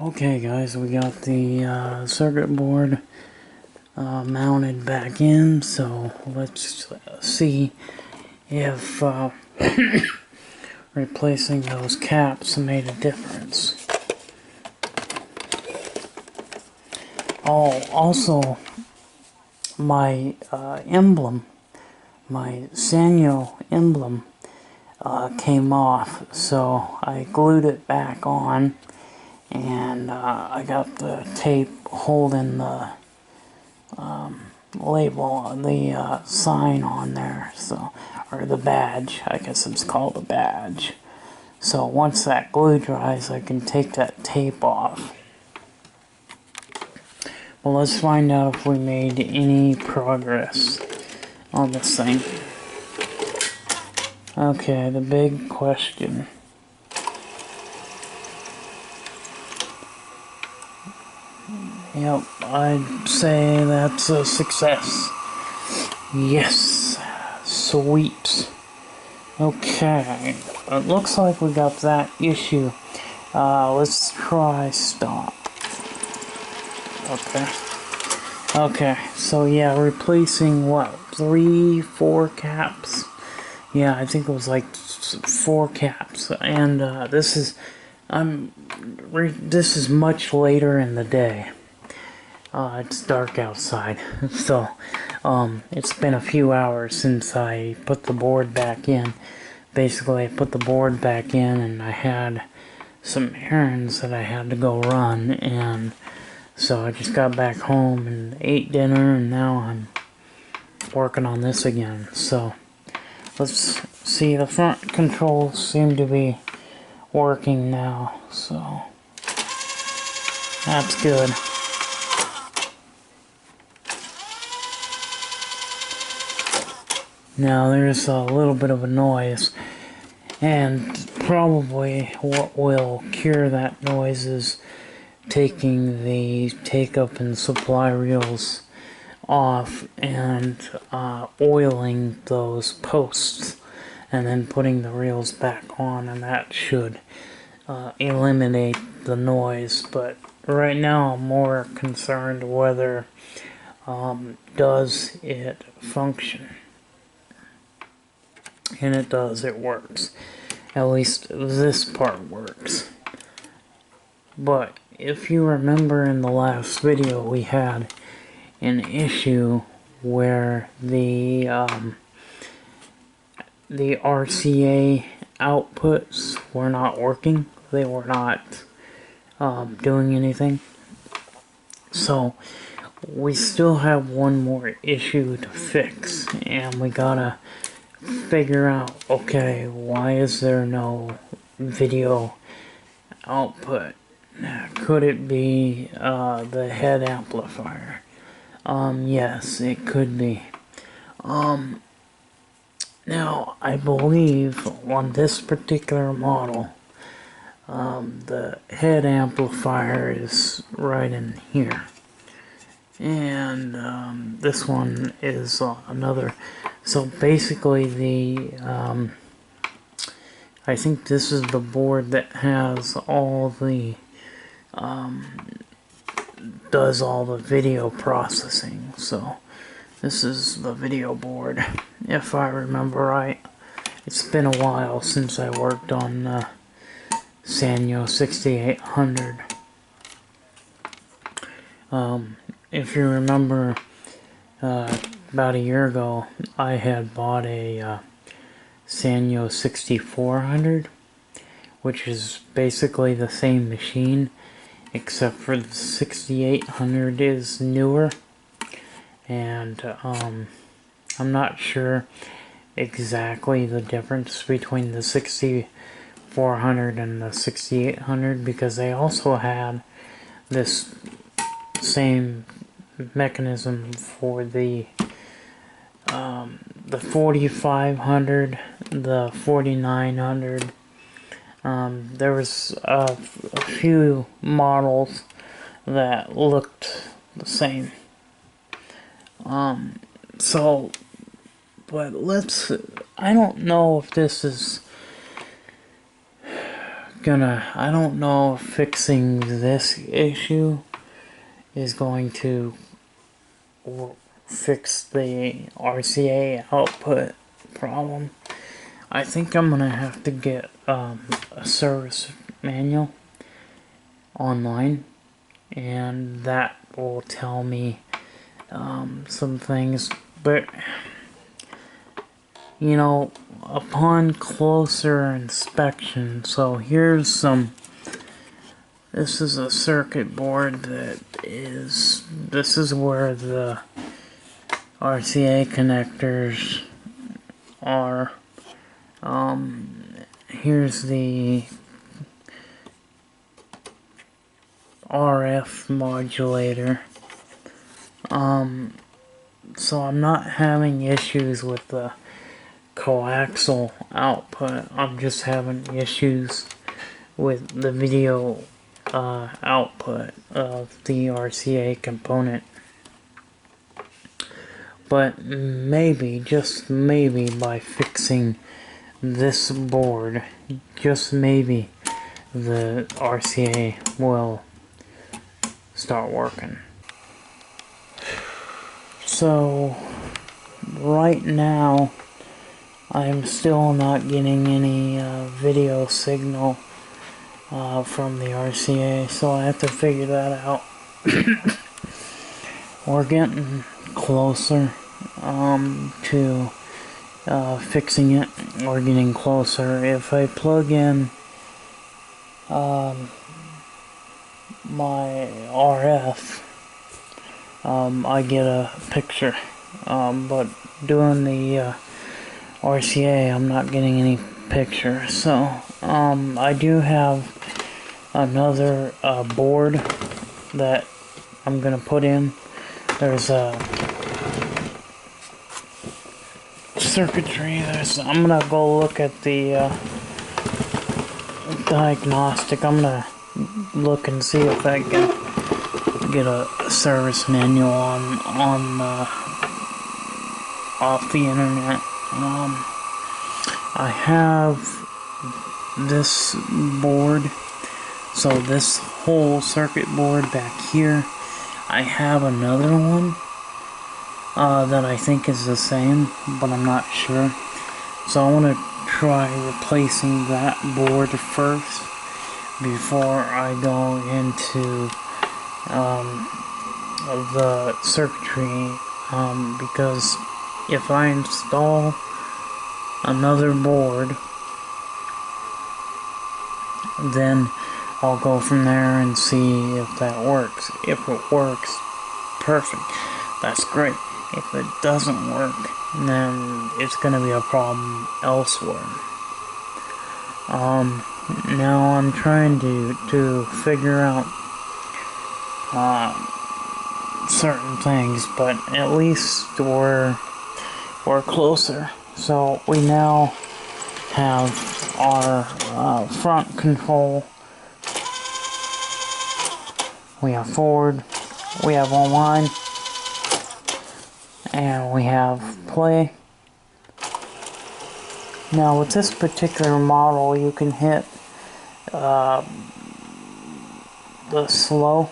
Okay guys, we got the circuit board mounted back in, so let's see if replacing those caps made a difference. Oh, also my emblem, my Sanyo emblem came off, so I glued it back on. And I got the tape holding the label, the sign on there, so, or the badge, I guess it's called a badge. So once that glue dries, I can take that tape off. Well, let's find out if we made any progress on this thing. Okay, the big question. Yep, I'd say that's a success. Yes, sweet. Okay, it looks like we got that issue. Let's try stop. Okay, so yeah, replacing what, 4 caps? Yeah, I think it was like 4 caps, and this is much later in the day. It's dark outside, so it's been a few hours since I put the board back in. Basically, I put the board back in and I had some errands that I had to go run, and so I just got back home and ate dinner, and now I'm working on this again. So let's see, the front controls seem to be working now, so that's good. Now there's a little bit of a noise, and probably what will cure that noise is taking the take-up and supply reels off and oiling those posts and then putting the reels back on, and that should eliminate the noise. But right now I'm more concerned whether does it function. And it does, it works. At least this part works. But if you remember in the last video, we had an issue where the RCA outputs were not working. They were not doing anything. So we still have one more issue to fix, and we gotta figure out, okay, why is there no video output? Could it be the head amplifier? Yes, it could be. Now, I believe on this particular model, the head amplifier is right in here. And this one is another. So basically I think this is the board that has all the, does all the video processing. So this is the video board, if I remember right. It's been a while since I worked on Sanyo 6800. If you remember, about a year ago, I had bought a Sanyo 6400, which is basically the same machine, except for the 6800 is newer, and I'm not sure exactly the difference between the 6400 and the 6800, because they also had this same mechanism for the 4500, the 4900. There was a few models that looked the same. So, but I don't know if this is I don't know if fixing this issue is going to fix the RCA output problem. I think I'm gonna have to get a service manual online, and that will tell me some things, but you know, upon closer inspection, so here's some, this is a circuit board this is where the RCA connectors are. Here's the RF modulator. So I'm not having issues with the coaxial output. I'm just having issues with the video output of the RCA component. But maybe, just maybe, by fixing this board, just maybe, the RCA will start working. So right now I'm still not getting any video signal from the RCA, so I have to figure that out. We're getting closer to fixing it. We're getting closer. If I plug in my RF, I get a picture, but doing the RCA, I'm not getting any picture. So I do have another board that I'm gonna put in. There's a circuitry. I'm gonna go look at the diagnostic. I'm gonna look and see if I can get a service manual on off the internet. I have this board, so this whole circuit board back here. I have another one that I think is the same, but I'm not sure. So I want to try replacing that board first before I go into the circuitry, because if I install another board, then I'll go from there and see if that works. If it works, perfect. That's great. If it doesn't work, then it's going to be a problem elsewhere. Now I'm trying to figure out certain things, but at least we're closer. So we now have our front control. We have forward, we have online, and we have play. Now with this particular model, you can hit the slow,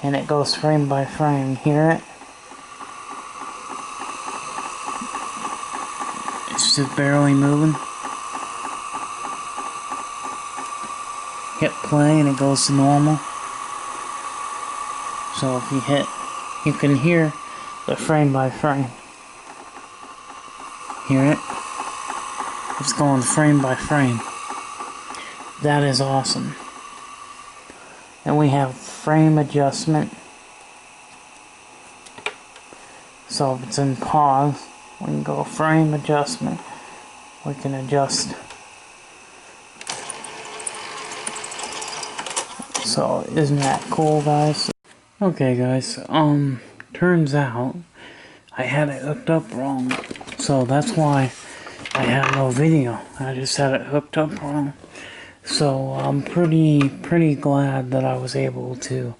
and it goes frame by frame. Hear it? It's just barely moving. Hit play and it goes to normal. So if you hit, you can hear the frame by frame. Hear it? It's going frame by frame. That is awesome. And we have frame adjustment. So if it's in pause, we can go frame adjustment. We can adjust. So isn't that cool, guys? Okay guys, turns out I had it hooked up wrong. So that's why I have no video. I just had it hooked up wrong. So I'm pretty glad that I was able to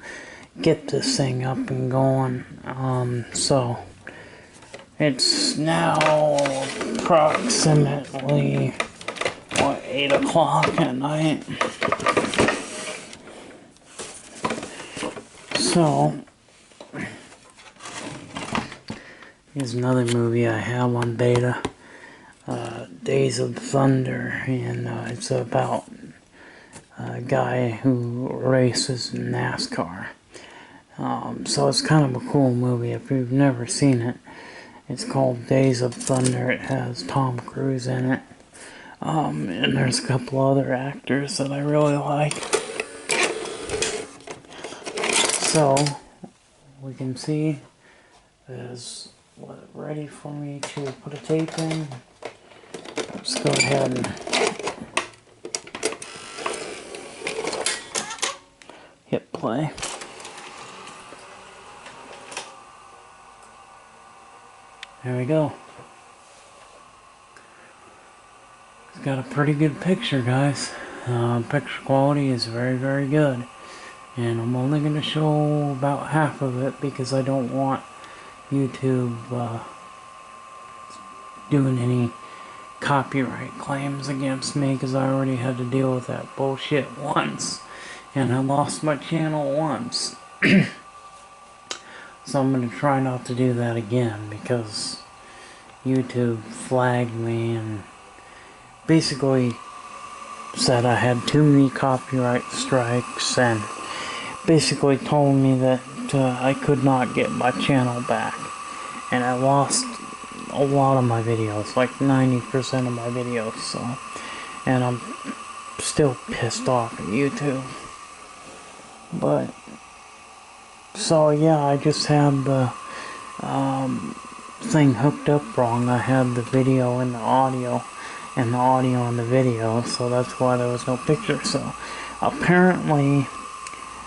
get this thing up and going. So it's now approximately, what, 8 o'clock at night. So, here's another movie I have on beta. Days of Thunder, and it's about a guy who races in NASCAR. So it's kind of a cool movie if you've never seen it. It's called Days of Thunder. It has Tom Cruise in it. And there's a couple other actors that I really like. So, we can see is ready for me to put a tape in. Let's go ahead and hit play. There we go. It's got a pretty good picture, guys. Picture quality is very, very good. And I'm only going to show about half of it because I don't want YouTube doing any copyright claims against me, because I already had to deal with that bullshit once. And I lost my channel once. So I'm going to try not to do that again, because YouTube flagged me and basically said I had too many copyright strikes, and basically told me that I could not get my channel back. And I lost a lot of my videos, like 90% of my videos, so. And I'm still pissed off at YouTube. But so yeah, I just had the thing hooked up wrong. I had the video and the audio, and the audio and the video, so that's why there was no picture. So apparently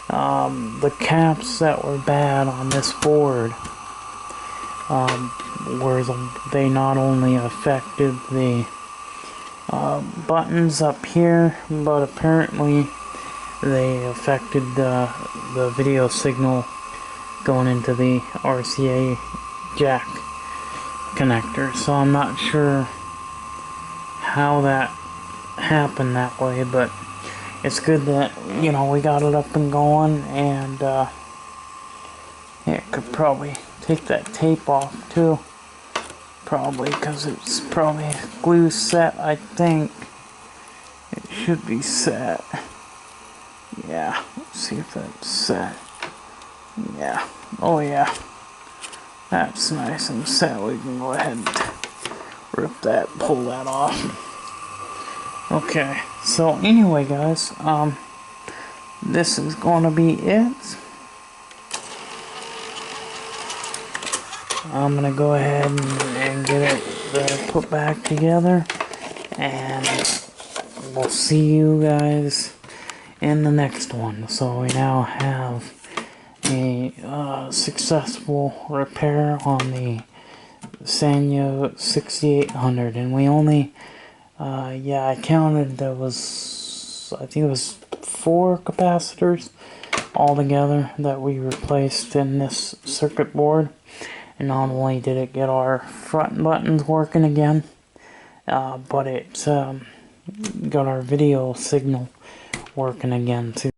the caps that were bad on this board they not only affected the buttons up here, but apparently they affected the video signal going into the RCA jack connector. So I'm not sure how that happened that way, but it's good that, you know, we got it up and going. And yeah, could probably take that tape off too, probably, because it's probably glue set. I think it should be set. Yeah, let's see if that's set. Yeah, oh yeah, that's nice and set. We can go ahead and rip that, pull that off. Okay, so anyway, guys, this is gonna be it. I'm gonna go ahead and get it put back together, and we'll see you guys in the next one. So we now have a successful repair on the Sanyo 6800, and we only yeah, I counted, there was, I think it was 4 capacitors altogether that we replaced in this circuit board. And not only did it get our front buttons working again, but it got our video signal working again too.